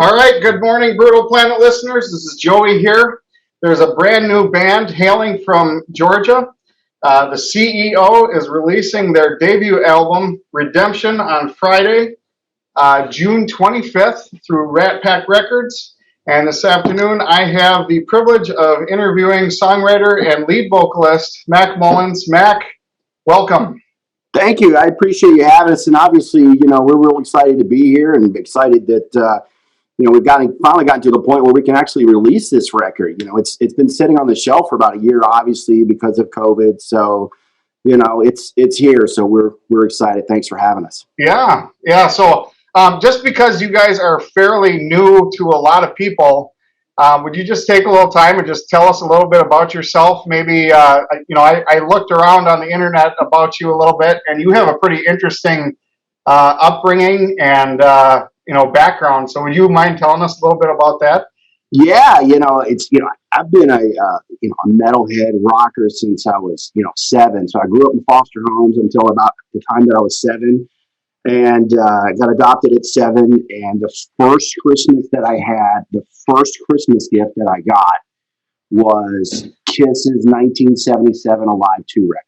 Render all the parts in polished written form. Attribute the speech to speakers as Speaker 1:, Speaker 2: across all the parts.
Speaker 1: All right, good morning, Brutal Planet listeners. This is Joey here. There's a brand new band hailing from Georgia. The CEO is releasing their debut album, Redemption, on Friday, June 25th through Rat Pack Records. And this afternoon, I have the privilege of interviewing songwriter and lead vocalist Mack Mullins. Mack, welcome.
Speaker 2: Thank you. I appreciate you having us. And obviously, we're real excited to be here and excited that, we've finally gotten to the point where we can actually release this record. It's been sitting on the shelf for about a year, obviously, because of COVID. So, it's here. So we're excited. Thanks for having us.
Speaker 1: Yeah. So just because you guys are fairly new to a lot of people, would you just take a little time and just tell us a little bit about yourself? Maybe, I looked around on the internet about you a little bit, and you have a pretty interesting upbringing and, background. So would you mind telling us a little bit about that?
Speaker 2: Yeah, I've been a metalhead rocker since I was 7. So I grew up in foster homes until about the time that I was 7, and got adopted at 7. And the first Christmas gift that I got was Kiss's 1977 Alive 2 record.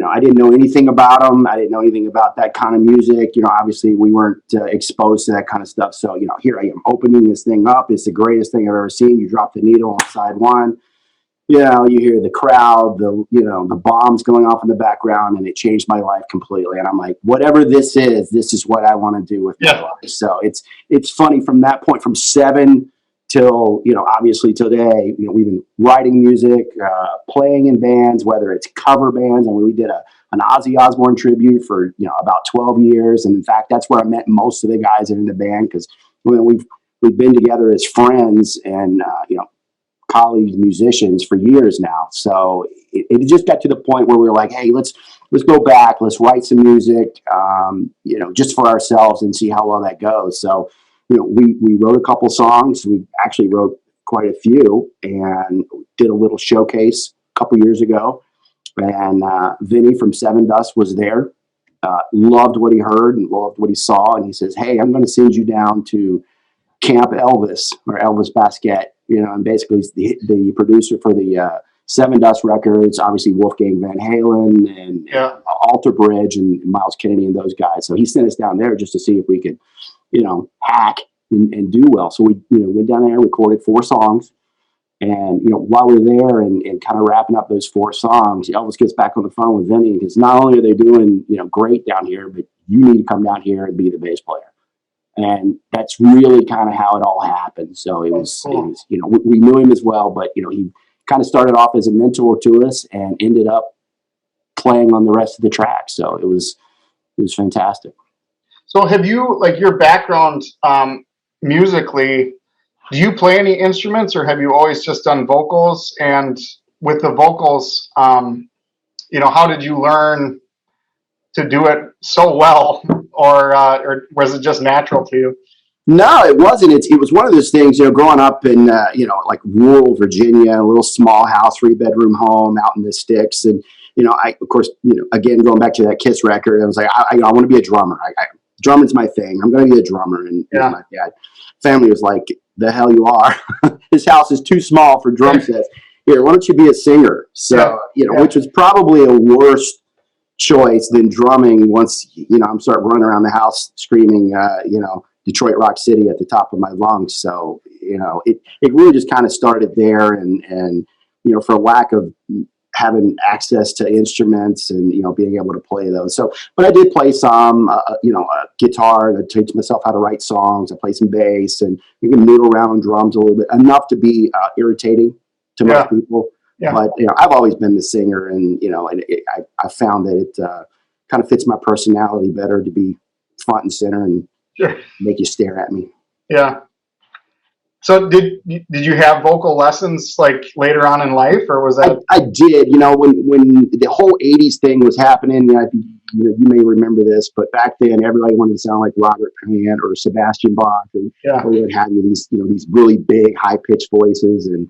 Speaker 2: I didn't know anything about them. I didn't know anything about that kind of music. Obviously we weren't exposed to that kind of stuff. So, here I am opening this thing up. It's the greatest thing I've ever seen. You drop the needle on side one. You hear the crowd, the bombs going off in the background, and it changed my life completely. And I'm like, whatever this is what I want to do with my life. So it's funny from that point, from 7 till, obviously today, we've been writing music, playing in bands, whether it's cover bands. And we did an Ozzy Osbourne tribute for, about 12 years. And in fact, that's where I met most of the guys in the band, because we've been together as friends and, colleagues, musicians for years now. So it just got to the point where we were like, hey, let's go back, let's write some music, just for ourselves and see how well that goes. So, we wrote a couple songs. We actually wrote quite a few and did a little showcase a couple years ago. And Vinny from Seven Dust was there, loved what he heard and loved what he saw. And he says, hey, I'm going to send you down to Camp Elvis, or Elvis Basket, and basically he's the producer for the Seven Dust records, obviously Wolfgang Van Halen and Alter Bridge and Miles Kennedy and those guys. So he sent us down there just to see if we could, hack and do well. So we, went down there, recorded 4 songs. And, while we're there and kind of wrapping up those 4 songs, Elvis gets back on the phone with Vinny, because not only are they doing, great down here, but you need to come down here and be the bass player. And that's really kind of how it all happened. So it was, we knew him as well, but, he kind of started off as a mentor to us and ended up playing on the rest of the tracks. So it was fantastic.
Speaker 1: So have you, like, your background musically, do you play any instruments, or have you always just done vocals? And with the vocals, how did you learn to do it so well, or was it just natural to you?
Speaker 2: No, it wasn't. It was one of those things, growing up in, like rural Virginia, a little small house, 3-bedroom home out in the sticks. And, of course, again, going back to that Kiss record, I was like, I want to be a drummer. Drumming's my thing. I'm going to be a drummer. And my family was like, the hell you are. This house is too small for drum sets. Here, why don't you be a singer? So, which was probably a worse choice than drumming once, I'm starting running around the house screaming, Detroit Rock City at the top of my lungs. So, it really just kind of started there. And, for lack of having access to instruments and, being able to play those. So, but I did play some, guitar to teach myself how to write songs. I played some bass, and you can noodle around on drums a little bit, enough to be irritating to most people. Yeah. But, I've always been the singer, and, I found that it kind of fits my personality better to be front and center and make you stare at me.
Speaker 1: Yeah. So did you have vocal lessons like later on in life, or was that?
Speaker 2: I did. When the whole '80s thing was happening, you may remember this, but back then everybody wanted to sound like Robert Plant or Sebastian Bach, or what have you. These really big, high pitched voices, and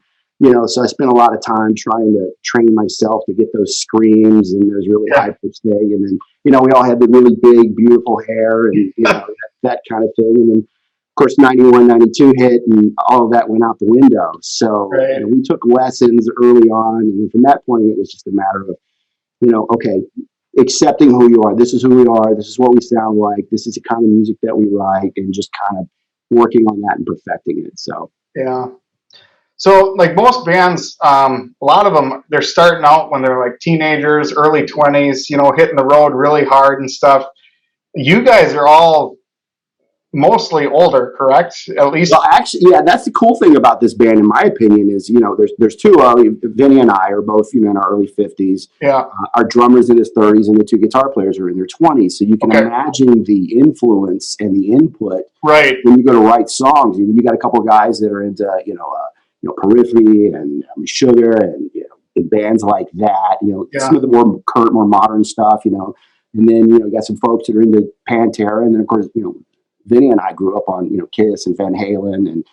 Speaker 2: so I spent a lot of time trying to train myself to get those screams and those really high pitched thing. And then we all had the really big, beautiful hair and that kind of thing. And then course, 91, 92 hit, and all of that went out the window. So
Speaker 1: Right.
Speaker 2: we took lessons early on, and then from that point, it was just a matter of, okay, accepting who you are. This is who we are. This is what we sound like. This is the kind of music that we write, and just kind of working on that and perfecting it. So
Speaker 1: Yeah. So, like most bands, a lot of them, they're starting out when they're like teenagers, early 20s, hitting the road really hard and stuff. You guys are all mostly older, correct? At least,
Speaker 2: well, actually, yeah, that's the cool thing about this band, in my opinion, is there's two. Vinny and I are both in our early 50s.
Speaker 1: yeah.
Speaker 2: Our drummer's in his 30s, and the two guitar players are in their 20s. So you can
Speaker 1: Okay.
Speaker 2: imagine the influence and the input
Speaker 1: Right.
Speaker 2: when you go to write songs. You got a couple of guys that are into Periphery and Sugar, and in bands like that.
Speaker 1: Yeah.
Speaker 2: Some of the more current, more modern stuff. And then you got some folks that are into Pantera, and then of course Vinny and I grew up on Kiss and Van Halen and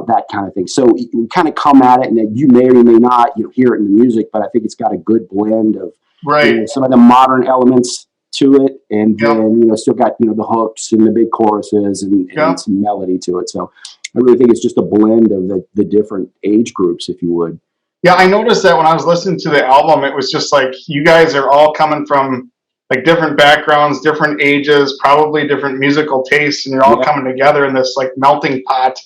Speaker 2: that kind of thing. So we kind of come at it, and you may or may not hear it in the music, but I think it's got a good blend of
Speaker 1: Right.
Speaker 2: some of the modern elements to it, and
Speaker 1: Yep.
Speaker 2: then still got the hooks and the big choruses and
Speaker 1: Yep.
Speaker 2: some melody to it. So I really think it's just a blend of the different age groups, if you would.
Speaker 1: Yeah, I noticed that when I was listening to the album, it was just like you guys are all coming from like different backgrounds, different ages, probably different musical tastes, and you're all
Speaker 2: Yeah.
Speaker 1: coming together in this like melting pot,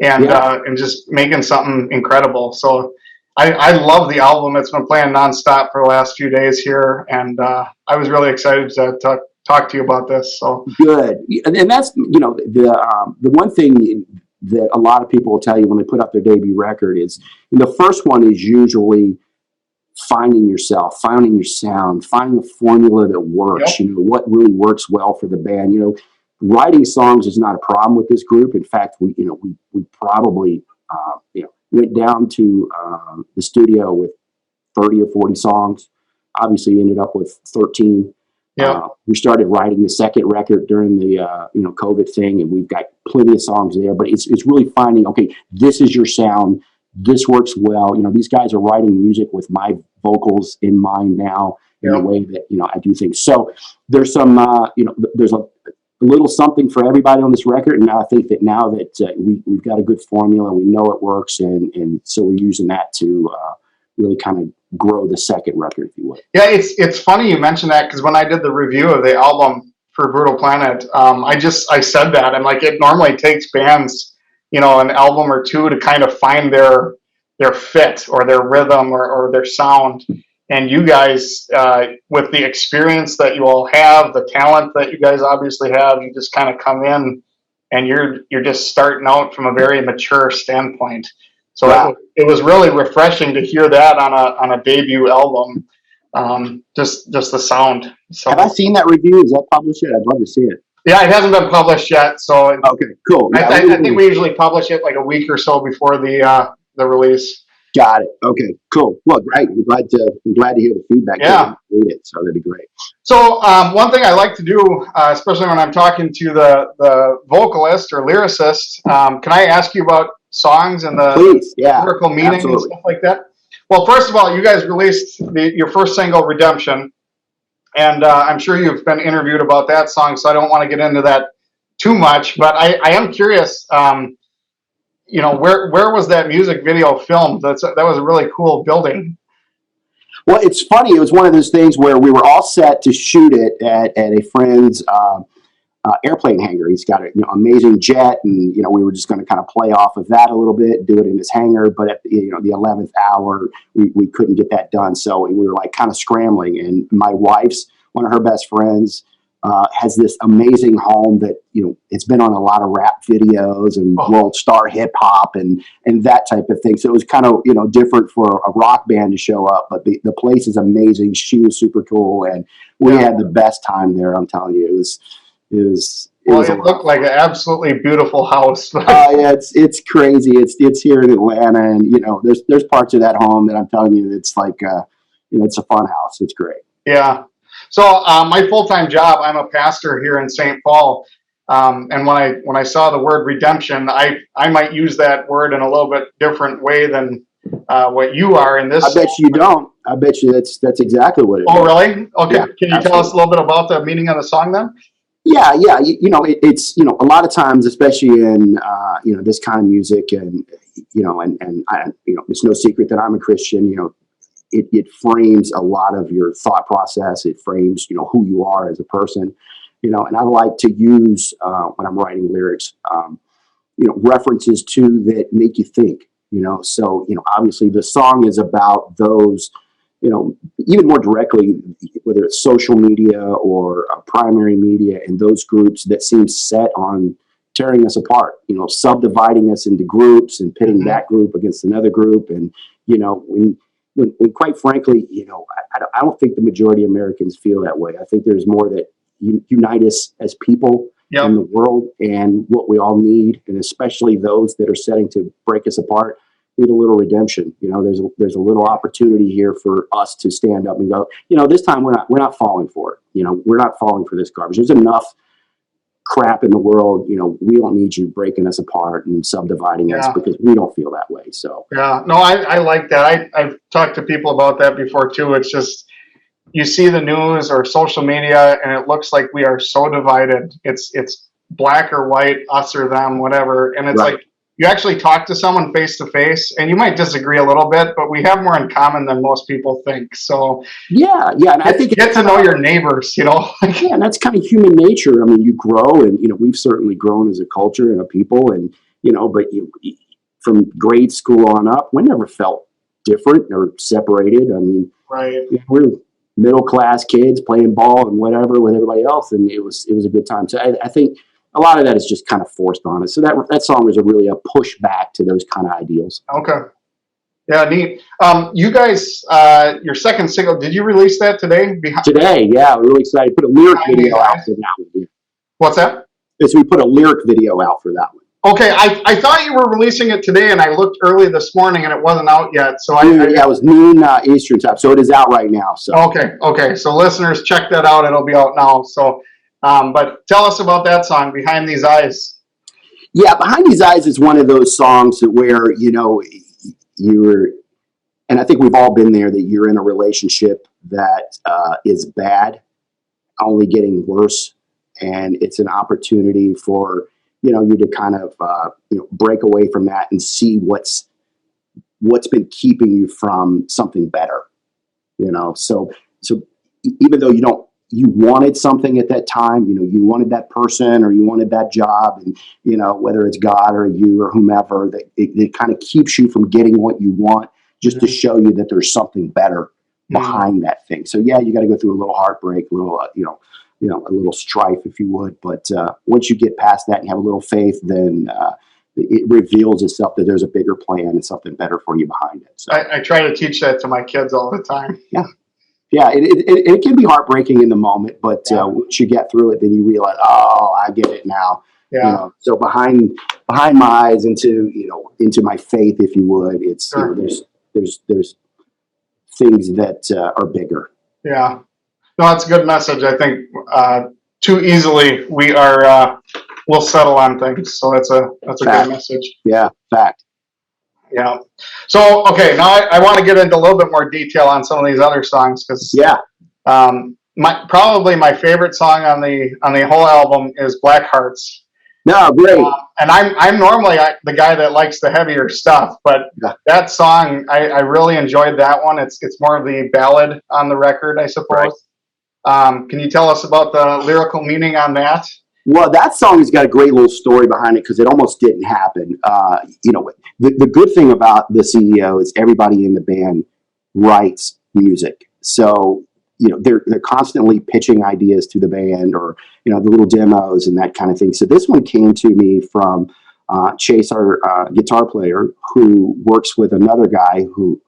Speaker 1: and
Speaker 2: Yeah.
Speaker 1: and just making something incredible. So I love the album. It's been playing nonstop for the last few days here, and I was really excited to talk to you about this. So
Speaker 2: Good, and that's the one thing that a lot of people will tell you when they put out their debut record is the first one is usually finding yourself, finding your sound, finding a formula that works.
Speaker 1: Yep.
Speaker 2: What really works well for the band. Writing songs is not a problem with this group. In fact, we probably went down to the studio with 30 or 40 songs. Obviously, ended up with 13.
Speaker 1: yeah,
Speaker 2: We started writing the second record during the COVID thing, and we've got plenty of songs there. But it's really finding, okay, this is your sound. This works well. These guys are writing music with my vocals in mind now in the way that I do things. So there's some there's a little something for everybody on this record, and I think that now that we've got a good formula, we know it works, and so we're using that to really kind of grow the second record, if you would.
Speaker 1: yeah. It's funny you mentioned that because when I did the review of the album for Brutal Planet, I said that, and like it normally takes bands an album or two to kind of find their fit or their rhythm or their sound. And you guys, with the experience that you all have, the talent that you guys obviously have, you just kind of come in and you're just starting out from a very mature standpoint. So
Speaker 2: Wow.
Speaker 1: it was really refreshing to hear that on a debut album. Just the sound. So
Speaker 2: Have I seen that review? Is that published yet? I'd love to see it.
Speaker 1: yeah, it hasn't been published yet. So
Speaker 2: Okay, cool. Yeah,
Speaker 1: I think we usually publish it like a week or so before the release.
Speaker 2: got it. Okay, cool. Well, great. I'm glad to hear the feedback.
Speaker 1: Yeah.
Speaker 2: Read it, so that'd be great.
Speaker 1: So one thing I like to do, especially when I'm talking to the vocalist or lyricist, can I ask you about songs and the
Speaker 2: Please, yeah,
Speaker 1: lyrical meaning
Speaker 2: absolutely.
Speaker 1: and stuff like that? Well, first of all, you guys released your first single, Redemption, and I'm sure you've been interviewed about that song, so I don't want to get into that too much, but I am curious, where was that music video filmed? That was a really cool building.
Speaker 2: Well, it's funny. It was one of those things where we were all set to shoot it at a friend's airplane hangar. He's got an amazing jet, and we were just going to kind of play off of that a little bit, do it in his hangar. But at the 11th hour, we couldn't get that done, so we were like kind of scrambling. And my wife's one of her best friends has this amazing home that it's been on a lot of rap videos and world star hip hop and that type of thing. So it was kind of different for a rock band to show up, but the place is amazing. She was super cool, and we had the best time there. I'm telling you, it
Speaker 1: looked like an absolutely beautiful house.
Speaker 2: Yeah, it's crazy. It's here in Atlanta, and there's parts of that home that I'm telling you, it's like it's a fun house. It's great.
Speaker 1: Yeah. So my full-time job, I'm a pastor here in St. Paul, and when I saw the word redemption, I might use that word in a little bit different way than what you are in this.
Speaker 2: I bet you don't. I bet you that's exactly what it is.
Speaker 1: Oh, really? Okay.
Speaker 2: Yeah,
Speaker 1: Can you tell us a little bit about the meaning of the song then?
Speaker 2: Yeah. It's a lot of times, especially in this kind of music, and it's no secret that I'm a Christian. It frames a lot of your thought process. It frames who you are as a person. And I like to use when I'm writing lyrics, references to that make you think. So obviously the song is about those, even more directly, whether it's social media or primary media, and those groups that seem set on tearing us apart, subdividing us into groups and pitting that group against another group. And, when quite frankly, I don't think the majority of Americans feel that way. I think there's more that unite us as people in the world, and what we all need, and especially those that are setting to break us apart, need a little redemption. There's a little opportunity here for us to stand up and go, this time we're not falling for it. We're not falling for this garbage. There's enough crap in the world. We don't need you breaking us apart and subdividing us, because we don't feel that way. So
Speaker 1: no, I like that. I've talked to people about that before too. It's just, you see the news or social media, and it looks like we are so divided. It's black or white, us or them, whatever. And it's like, you actually talk to someone face to face, and you might disagree a little bit, but we have more in common than most people think. So
Speaker 2: and I think
Speaker 1: get to know your neighbors.
Speaker 2: And that's kind of human nature. I mean, you grow, and we've certainly grown as a culture and a people, and but from grade school on up, we never felt different or separated. I mean, we're middle class kids playing ball and whatever with everybody else, and it was a good time. So I think a lot of that is just kind of forced on us. So that song is really a pushback to those kind of ideals.
Speaker 1: Okay. Yeah, neat. You guys, your second single, did you release that today?
Speaker 2: Today, yeah, we're really excited. Put a lyric video out for that one.
Speaker 1: What's that?
Speaker 2: Yes, we put a lyric video out for that one.
Speaker 1: Okay, I thought you were releasing it today, and I looked early this morning, and it wasn't out yet. So
Speaker 2: it was noon Eastern time, so it is out right now. So
Speaker 1: okay. So listeners, check that out. It'll be out now. So, but tell us about that song, "Behind These Eyes."
Speaker 2: Yeah, "Behind These Eyes" is one of those songs where you're, and I think we've all been there, that you're in a relationship that is bad, only getting worse, and it's an opportunity for you to kind of break away from that and see what's been keeping you from something better. So even though you wanted something at that time, you wanted that person, or you wanted that job, and whether it's God or you or whomever, that it kind of keeps you from getting what you want, just to show you that there's something better behind that thing. So yeah, you got to go through a little heartbreak, a little a little strife, if you would. But once you get past that and have a little faith, then it reveals itself that there's a bigger plan and something better for you behind it. So
Speaker 1: I try to teach that to my kids all the time.
Speaker 2: Yeah, it can be heartbreaking in the moment, but once you get through it, then you realize, oh, I get it now.
Speaker 1: Yeah.
Speaker 2: So behind my eyes, into my faith, if you would, it's there's things that are bigger.
Speaker 1: Yeah. No, that's a good message. I think too easily we'll settle on things. So that's a good message.
Speaker 2: Yeah, fact.
Speaker 1: Yeah. So okay, now I want to get into a little bit more detail on some of these other songs, because probably my favorite song on the whole album is "Black Hearts."
Speaker 2: No, great.
Speaker 1: And I'm normally the guy that likes the heavier stuff, but that song I really enjoyed that one. It's more of the ballad on the record, I suppose. Right. Can you tell us about the lyrical meaning on that?
Speaker 2: Well, that song has got a great little story behind it, because it almost didn't happen. The good thing about the CEO is everybody in the band writes music. So, they're constantly pitching ideas to the band, or, the little demos and that kind of thing. So this one came to me from Chase, our guitar player, who works with another guy who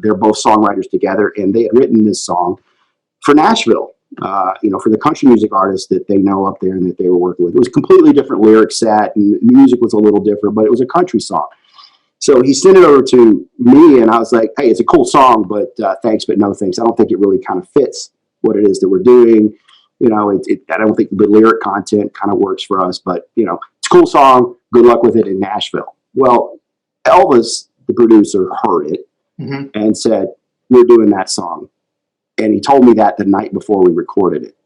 Speaker 2: they're both songwriters together, and they had written this song for Nashville. For the country music artists that they know up there and that they were working with. It was a completely different lyric set, and the music was a little different, but it was a country song. So he sent it over to me, and I was like, hey, it's a cool song, but thanks, but no thanks. I don't think it really kind of fits what it is that we're doing. I don't think the lyric content kind of works for us, but, it's a cool song. Good luck with it in Nashville. Well, Elvis, the producer, heard it and said, we're doing that song. And he told me that the night before we recorded it.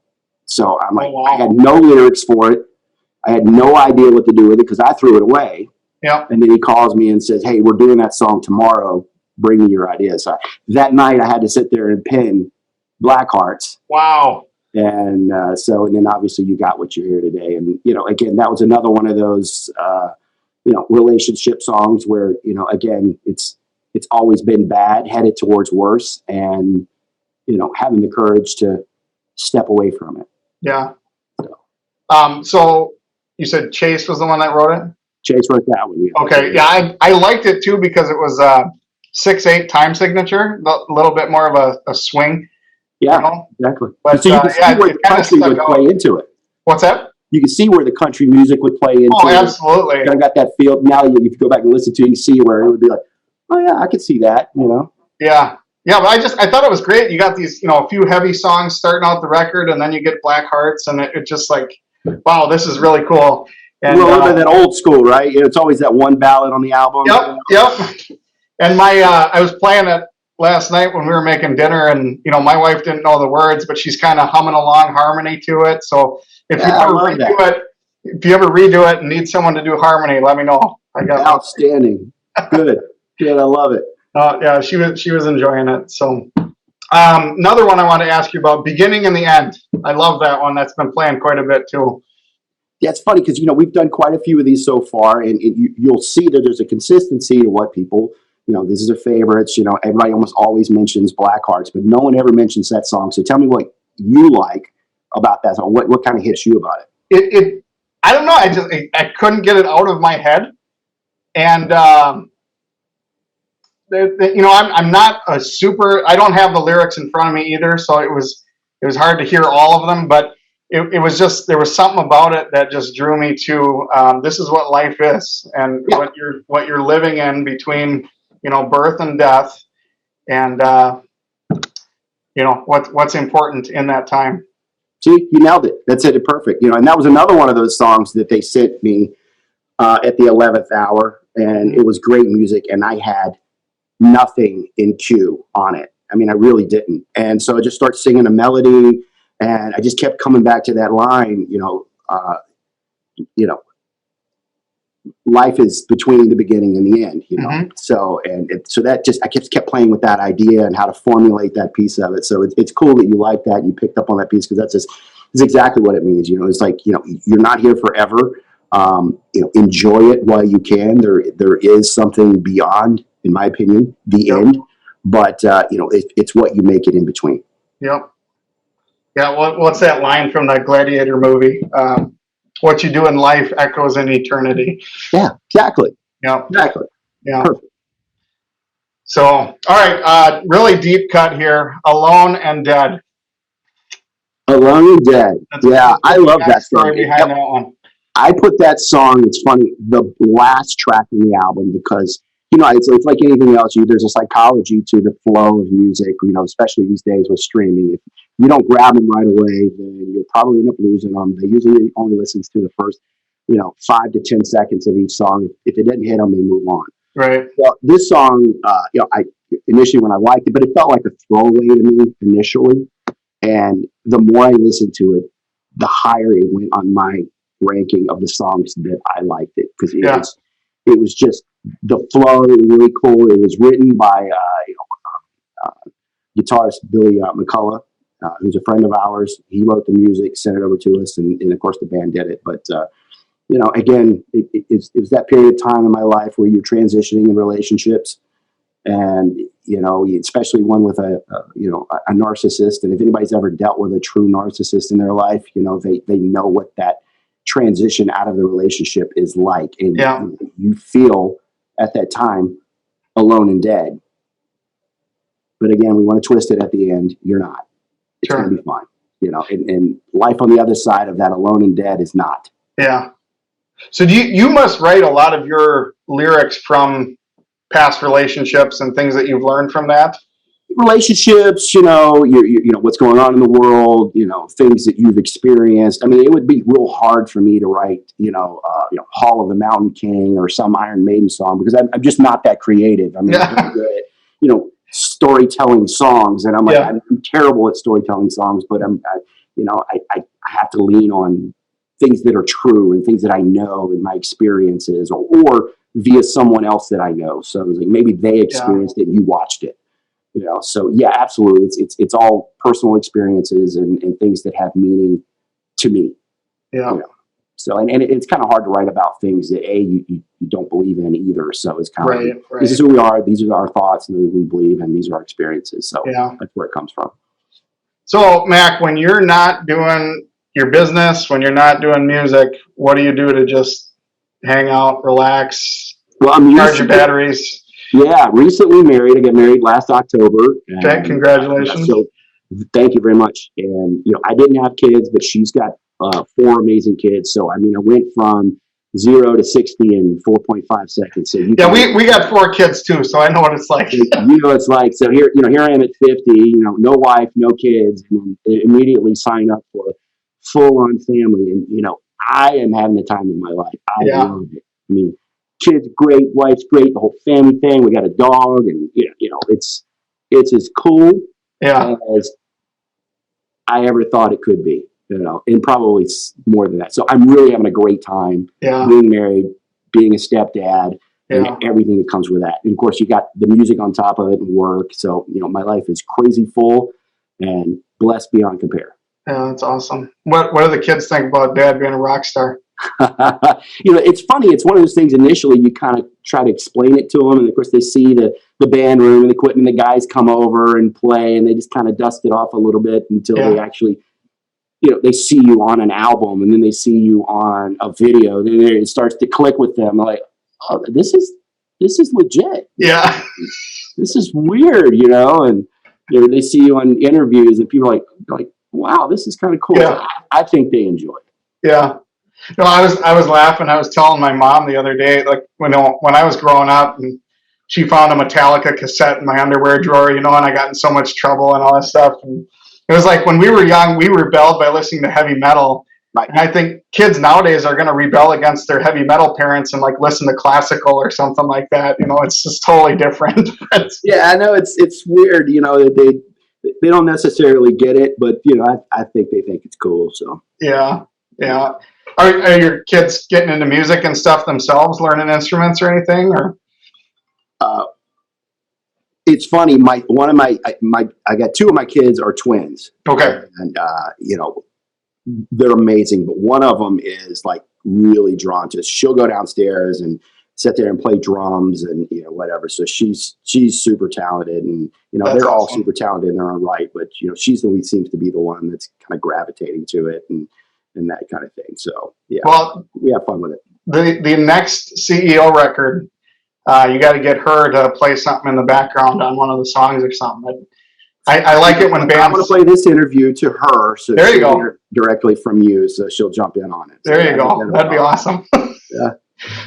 Speaker 2: So I'm like,
Speaker 1: Oh, wow.
Speaker 2: I had no lyrics for it. I had no idea what to do with it because I threw it away.
Speaker 1: Yeah.
Speaker 2: And then he calls me and says, "Hey, we're doing that song tomorrow. Bring me your ideas." So that night I had to sit there and pin Black Hearts.
Speaker 1: Wow.
Speaker 2: And and then obviously you got what you hear today. And, again, that was another one of those, relationship songs where, again, it's always been bad, headed towards worse. And, having the courage to step away from it.
Speaker 1: Yeah. So you said Chase was the one that wrote it?
Speaker 2: Chase wrote that one. Yeah.
Speaker 1: Okay. Yeah. I liked it too because it was 6/8 time signature, a little bit more of a swing.
Speaker 2: Yeah, exactly.
Speaker 1: But,
Speaker 2: so you can see where the country would play into it.
Speaker 1: What's that?
Speaker 2: You can see where the country music would play into it.
Speaker 1: Oh, absolutely.
Speaker 2: Kind of got that feel. Now, if you go back and listen to it, you see where it would be like, oh yeah, I could see that.
Speaker 1: Yeah, yeah. But I thought it was great. You got these, a few heavy songs starting out the record, and then you get Black Hearts, and it just like, wow, this is really cool. And
Speaker 2: a little bit of that old school, right? It's always that one ballad on the album.
Speaker 1: Yep. And I was playing it last night when we were making dinner, and my wife didn't know the words, but she's kind of humming along harmony to it. So if you ever redo it and need someone to do harmony, let me know. I got
Speaker 2: outstanding. Good. I love it.
Speaker 1: Yeah, she was enjoying it. So another one I want to ask you about, Beginning and the End. I love that one. That's been playing quite a bit too.
Speaker 2: Yeah, it's funny because we've done quite a few of these so far, and you'll see that there's a consistency to what people. This is their favorites. Everybody almost always mentions Black Hearts, but no one ever mentions that song. So tell me what you like about that song. What kind of hits you about
Speaker 1: it? I don't know. I couldn't get it out of my head, and I'm not a super. I don't have the lyrics in front of me either, so it was hard to hear all of them. But it was just, there was something about it that just drew me to. This is what life is, and what you're living in between. Birth and death, and what's important in that time.
Speaker 2: See, you nailed it. That's it. Perfect. And that was another one of those songs that they sent me at the 11th hour, and it was great music, and I had nothing in cue on it. I mean, I really didn't. And so I just started singing a melody, and I just kept coming back to that line, life is between the beginning and the end,
Speaker 1: Mm-hmm.
Speaker 2: So that just, I kept playing with that idea and how to formulate that piece of it. So it's cool that you like that, you picked up on that piece, because that's exactly what it means. It's like, you're not here forever. Enjoy it while you can. There is something beyond, in my opinion, the end, but it's what you make it in between.
Speaker 1: Yep. Yeah. What's that line from that Gladiator movie? What you do in life echoes in eternity.
Speaker 2: Yeah, exactly.
Speaker 1: Yeah,
Speaker 2: exactly.
Speaker 1: Yeah.
Speaker 2: Perfect.
Speaker 1: So, all right, really deep cut here. Alone and Dead.
Speaker 2: Alone and Dead. I love that
Speaker 1: story behind that one.
Speaker 2: I put that song, it's funny, the last track in the album, because it's like anything else. There's a psychology to the flow of music, especially these days with streaming. If you don't grab them right away, then you'll probably end up losing them. They usually only listens to the first, 5 to 10 seconds of each song. If it didn't hit them, they move on.
Speaker 1: Right.
Speaker 2: Well, this song, I initially when I liked it, but it felt like a throwaway to me initially. And the more I listened to it, the higher it went on my ranking of the songs that I liked it, because it was just the flow was really cool. It was written by guitarist Billy McCullough, who's a friend of ours. He wrote the music, sent it over to us, and of course the band did it. But again, it was that period of time in my life where you're transitioning in relationships, and especially one with a narcissist. And if anybody's ever dealt with a true narcissist in their life, they know what that transition out of the relationship is like, and you feel at that time alone and dead. But again, we want to twist it at the end. You're not. It's going to be fine. And life on the other side of that alone and dead is not.
Speaker 1: Yeah. So you must write a lot of your lyrics from past relationships and things that you've learned from that?
Speaker 2: Relationships, what's going on in the world, things that you've experienced. I mean, it would be real hard for me to write, Hall of the Mountain King or some Iron Maiden song, because I'm just not that creative. I mean, I'm good at, storytelling songs, and I'm like, I'm terrible at storytelling songs, but I have to lean on things that are true and things that I know in my experiences, or via someone else that I know. So it was like maybe they experienced it and you watched it. So yeah, absolutely. It's all personal experiences and things that have meaning to me.
Speaker 1: Yeah.
Speaker 2: So, and it's kind of hard to write about things that you don't believe in either. So it's kind of like, this is who we are. These are our thoughts and we believe, and these are our experiences. So that's where it comes from.
Speaker 1: So Mac, when you're not doing your business, when you're not doing music, what do you do to just hang out, relax, charge your batteries?
Speaker 2: Yeah, recently married. I got married last October.
Speaker 1: Okay, congratulations.
Speaker 2: So thank you very much. And, I didn't have kids, but she's got 4 amazing kids. So, I went from 0 to 60 in 4.5 seconds. So
Speaker 1: we got 4 kids too, so I know what it's like.
Speaker 2: It's like, so here I am at 50, no wife, no kids, and immediately sign up for full on family. And, I am having the time of my life. I love it. Kids great, wife's great, the whole family thing. We got a dog, and it's as cool as I ever thought it could be. And probably more than that. So I'm really having a great time being married, being a stepdad, and everything that comes with that. And of course, you got the music on top of it and work. So my life is crazy full and blessed beyond compare.
Speaker 1: Yeah, that's awesome. What do the kids think about Dad being a rock star?
Speaker 2: It's funny. It's one of those things. Initially, you kind of try to explain it to them, and of course, they see the band room and the equipment. The guys come over and play, and they just kind of dust it off a little bit until they actually, they see you on an album, and then they see you on a video. Then it starts to click with them. They're like, oh, this is legit.
Speaker 1: Yeah,
Speaker 2: this is weird, and they see you on interviews, and people are like, wow, this is kind of cool.
Speaker 1: Yeah.
Speaker 2: I think they enjoy it.
Speaker 1: Yeah. No, I was laughing. I was telling my mom the other day, like when I was growing up, and she found a Metallica cassette in my underwear drawer, and I got in so much trouble and all that stuff. And it was like when we were young, we rebelled by listening to heavy metal. Right. And I think kids nowadays are going to rebel against their heavy metal parents and like listen to classical or something like that. It's just totally different.
Speaker 2: Yeah, I know it's weird. They don't necessarily get it, but I think they think it's cool. So
Speaker 1: yeah. Are your kids getting into music and stuff themselves, learning instruments or anything? Or
Speaker 2: it's funny. I got 2 of my kids are twins.
Speaker 1: Okay,
Speaker 2: and they're amazing. But one of them is like really drawn to it. She'll go downstairs and sit there and play drums and whatever. So she's super talented, and they're all super talented in their own right. But she's seems to be the one that's kind of gravitating to it and that kind of thing. So yeah, well, we have fun with it.
Speaker 1: The next CEO record, you got to get her to play something in the background on one of the songs or something. I like it when bands.
Speaker 2: I'm going to play this interview to her, so
Speaker 1: there you go, hear
Speaker 2: directly from you, so she'll jump in on it.
Speaker 1: There you go. That'd be awesome.
Speaker 2: Yeah.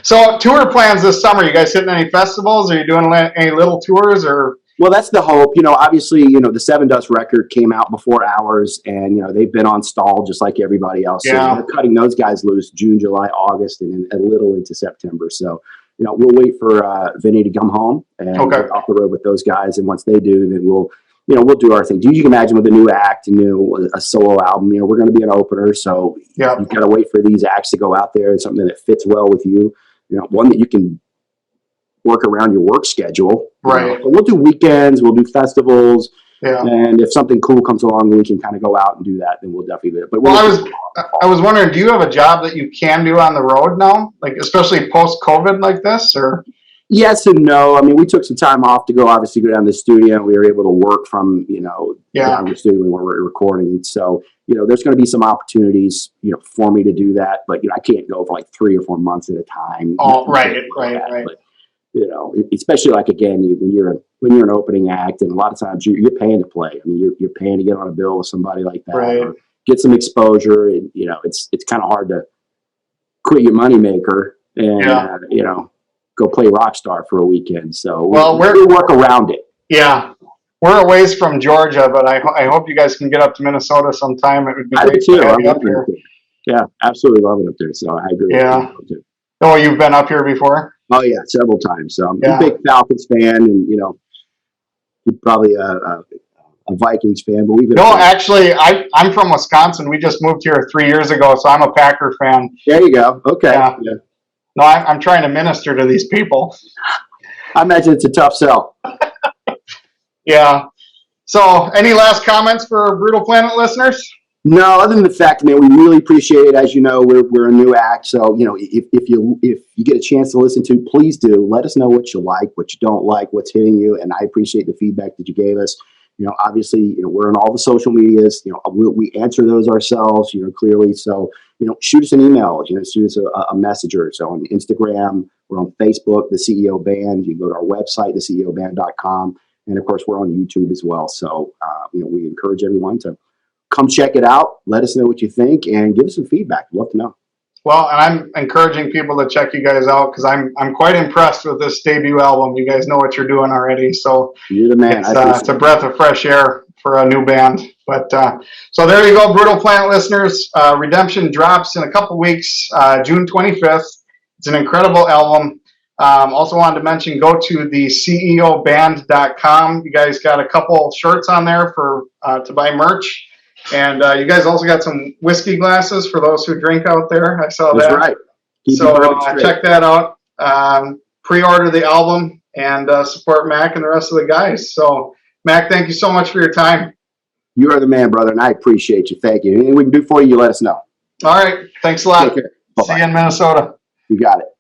Speaker 1: So tour plans this summer. You guys hitting any festivals? Are you doing any little tours or?
Speaker 2: Well, that's the hope. Obviously, the Seven Dust record came out before ours, and they've been on stall just like everybody else.
Speaker 1: Yeah.
Speaker 2: So we're cutting those guys loose June, July, August, and a little into September. So we'll wait for Vinny to come home and get off the road with those guys. And once they do, then we'll do our thing. You can imagine with a new act and a solo album, we're going to be an opener. So you've got to wait for these acts to go out there and something that fits well with you. One that you can work around your work schedule.
Speaker 1: Right.
Speaker 2: But we'll do weekends, we'll do festivals.
Speaker 1: Yeah.
Speaker 2: And if something cool comes along, we can kind of go out and do that, then we'll definitely do it. But
Speaker 1: I was wondering, do you have a job that you can do on the road now? Like especially post-COVID like this, or?
Speaker 2: Yes and no. We took some time off to go down to the studio. We were able to work from, down the studio where we're recording. So, there's going to be some opportunities, for me to do that. But, I can't go for like 3 or 4 months at a time.
Speaker 1: Oh, right.
Speaker 2: But, especially like, again, when you're an opening act, and a lot of times you're paying to play. You're paying to get on a bill with somebody like that.
Speaker 1: Right.
Speaker 2: Or get some exposure. And, it's kind of hard to quit your moneymaker and, go play rock star for a weekend. So we'll work around it.
Speaker 1: Yeah. We're a ways from Georgia, but I hope you guys can get up to Minnesota sometime. It would be great to have you up here.
Speaker 2: Yeah, absolutely love it up there. So I agree.
Speaker 1: Yeah. Oh, you've been up here before?
Speaker 2: Oh yeah, several times. So I'm a big Falcons fan, and you probably a Vikings fan, but we've been.
Speaker 1: No, actually, I'm from Wisconsin. We just moved here 3 years ago, so I'm a Packer fan.
Speaker 2: There you go. Okay.
Speaker 1: Yeah.
Speaker 2: Yeah.
Speaker 1: No, I'm trying to minister to these people.
Speaker 2: I imagine it's a tough sell.
Speaker 1: Yeah. So, any last comments for Brutal Planet listeners?
Speaker 2: No, other than the fact, man, we really appreciate it. As you know, we're a new act, so if you get a chance to listen to, please do let us know what you like, what you don't like, what's hitting you, and I appreciate the feedback that you gave us. Obviously, we're on all the social medias. We answer those ourselves, clearly. So, shoot us an email. Shoot us a message or so on Instagram. We're on Facebook, the CEO Band. You can go to our website, theceoband.com, and of course, we're on YouTube as well. So, we encourage everyone to come check it out. Let us know what you think and give us some feedback. We'd love to know.
Speaker 1: Well, and I'm encouraging people to check you guys out because I'm quite impressed with this debut album. You guys know what you're doing already, so
Speaker 2: You're the man.
Speaker 1: it's a breath of fresh air for a new band. But so there you go, Brutal Planet listeners. Redemption drops in a couple weeks, June 25th. It's an incredible album. Also wanted to mention, go to the ceoband.com. You guys got a couple shirts on there for to buy merch. And you guys also got some whiskey glasses for those who drink out there. I saw that.
Speaker 2: That's right.
Speaker 1: So check that out. Pre-order the album and support Mack and the rest of the guys. So, Mack, thank you so much for your time.
Speaker 2: You are the man, brother, and I appreciate you. Thank you. Anything we can do for you, you let us know.
Speaker 1: All right. Thanks a lot.
Speaker 2: Take care. Bye-bye.
Speaker 1: See you in Minnesota.
Speaker 2: You got it.